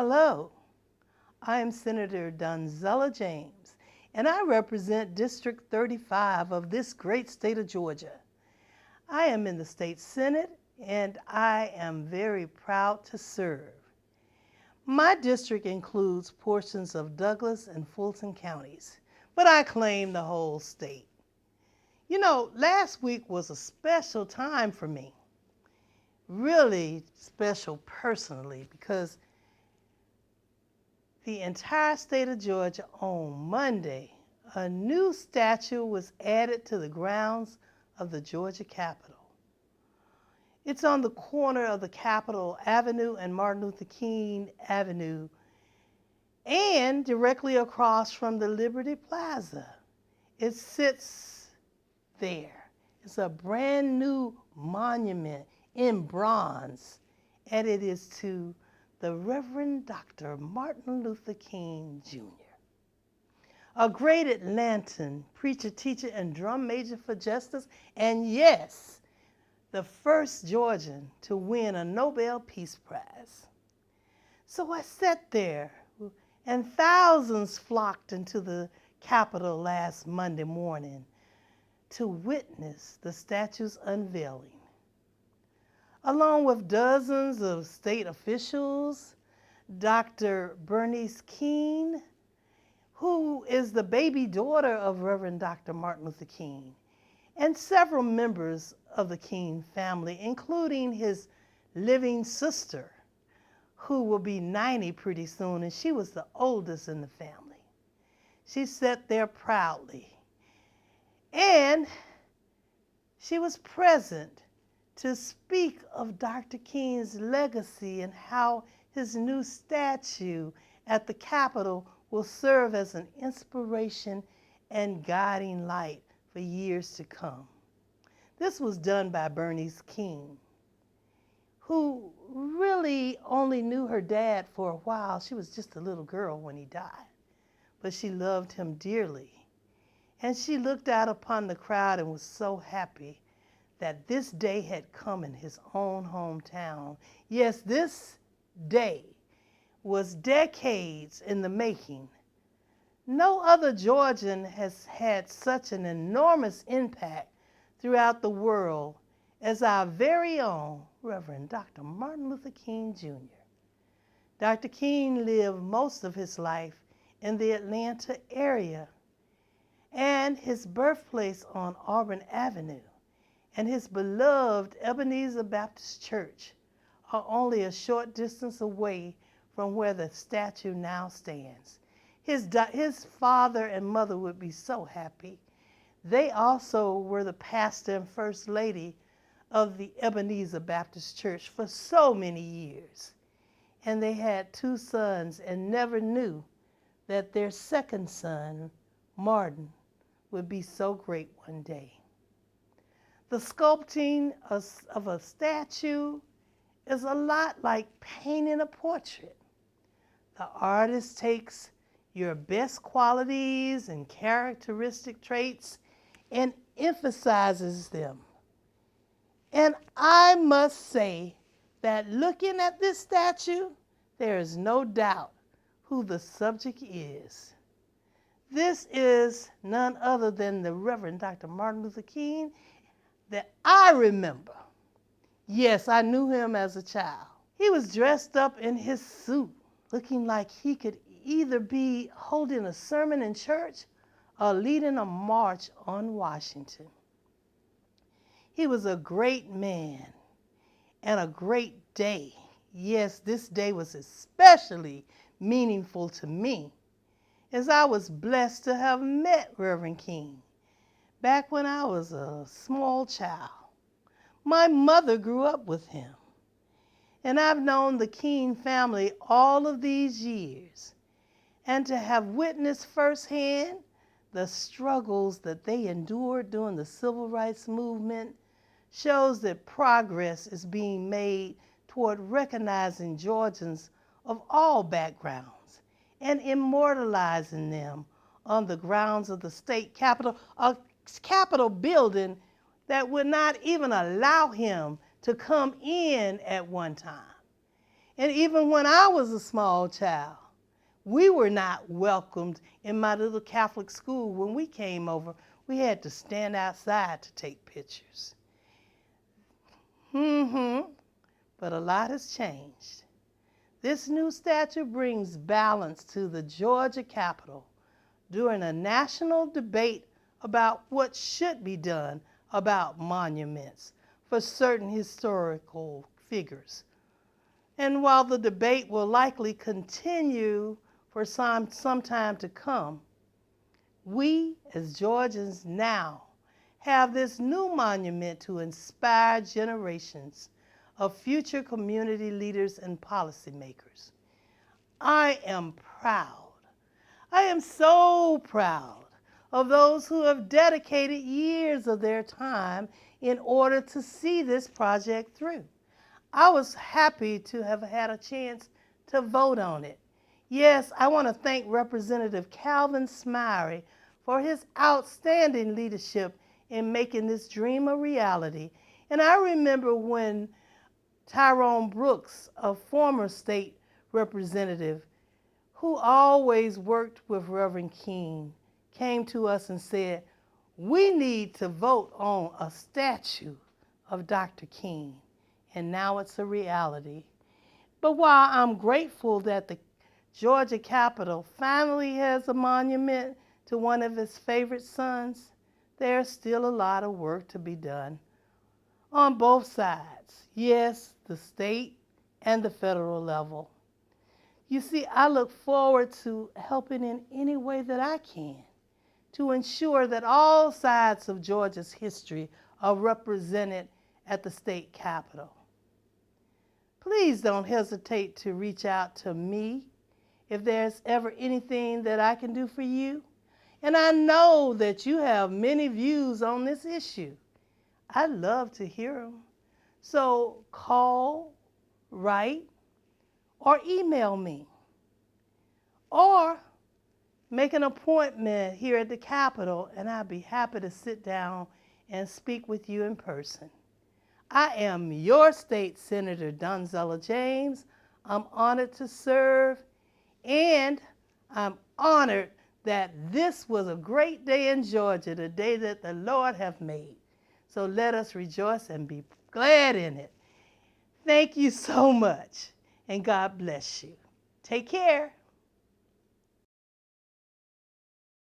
Hello, I am Senator Donzella James, and I represent District 35 of this great state of Georgia. I am in the state Senate, and I am very proud to serve. My district includes portions of Douglas and Fulton counties, but I claim the whole state. You know, last week was a special time for me, really special personally, because the entire state of Georgia on Monday, a new statue was added to the grounds of the Georgia Capitol. It's on the corner of the Capitol Avenue and Martin Luther King Avenue, and directly across from the Liberty Plaza. It sits there. It's a brand new monument in bronze, and it is to the Reverend Dr. Martin Luther King Jr., a great Atlantan preacher, teacher, and drum major for justice, and yes, the first Georgian to win a Nobel Peace Prize. So I sat there, and thousands flocked into the Capitol last Monday morning to witness the statue's unveiling. Along with dozens of state officials, Dr. Bernice King, who is the baby daughter of Reverend Dr. Martin Luther King, and several members of the King family, including his living sister, who will be 90 pretty soon, and she was the oldest in the family. She sat there proudly, and she was present to speak of Dr. King's legacy and how his new statue at the Capitol will serve as an inspiration and guiding light for years to come. This was done by Bernice King, who really only knew her dad for a while. She was just a little girl when he died, but she loved him dearly. And she looked out upon the crowd and was so happy that this day had come in his own hometown. Yes, this day was decades in the making. No other Georgian has had such an enormous impact throughout the world as our very own Reverend Dr. Martin Luther King Jr. Dr. King lived most of his life in the Atlanta area, and his birthplace on Auburn Avenue and his beloved Ebenezer Baptist Church are only a short distance away from where the statue now stands. His father and mother would be so happy. They also were the pastor and first lady of the Ebenezer Baptist Church for so many years. And they had 2 sons and never knew that their second son, Martin, would be so great one day. The sculpting of a statue is a lot like painting a portrait. The artist takes your best qualities and characteristic traits and emphasizes them. And I must say that looking at this statue, there is no doubt who the subject is. This is none other than the Reverend Dr. Martin Luther King that I remember. Yes, I knew him as a child. He was dressed up in his suit, looking like he could either be holding a sermon in church or leading a march on Washington. He was a great man and a great day. Yes, this day was especially meaningful to me, as I was blessed to have met Reverend King back when I was a small child. My mother grew up with him, and I've known the King family all of these years. And to have witnessed firsthand the struggles that they endured during the Civil Rights Movement shows that progress is being made toward recognizing Georgians of all backgrounds and immortalizing them on the grounds of the state capitol, a Capitol building that would not even allow him to come in at one time. And even when I was a small child, we were not welcomed in my little Catholic school. When we came over, we had to stand outside to take pictures. But a lot has changed. This new statue brings balance to the Georgia Capitol during a national debate about what should be done about monuments for certain historical figures. And while the debate will likely continue for some time to come, we as Georgians now have this new monument to inspire generations of future community leaders and policymakers. I am proud. I am so proud of those who have dedicated years of their time in order to see this project through. I was happy to have had a chance to vote on it. Yes, I want to thank Representative Calvin Smiley for his outstanding leadership in making this dream a reality. And I remember when Tyrone Brooks, a former state representative who always worked with Reverend King, came to us and said, we need to vote on a statue of Dr. King. And now it's a reality. But while I'm grateful that the Georgia Capitol finally has a monument to one of his favorite sons, there's still a lot of work to be done on both sides. Yes, the state and the federal level. You see, I look forward to helping in any way that I can to ensure that all sides of Georgia's history are represented at the state capitol. Please don't hesitate to reach out to me if there's ever anything that I can do for you. And I know that you have many views on this issue. I'd love to hear them. So call, write, or email me. Or make an appointment here at the Capitol, and I'd be happy to sit down and speak with you in person. I am your state Senator Donzella James. I'm honored to serve, and I'm honored that this was a great day in Georgia, the day that the Lord hath made. So let us rejoice and be glad in it. Thank you so much, and God bless you. Take care.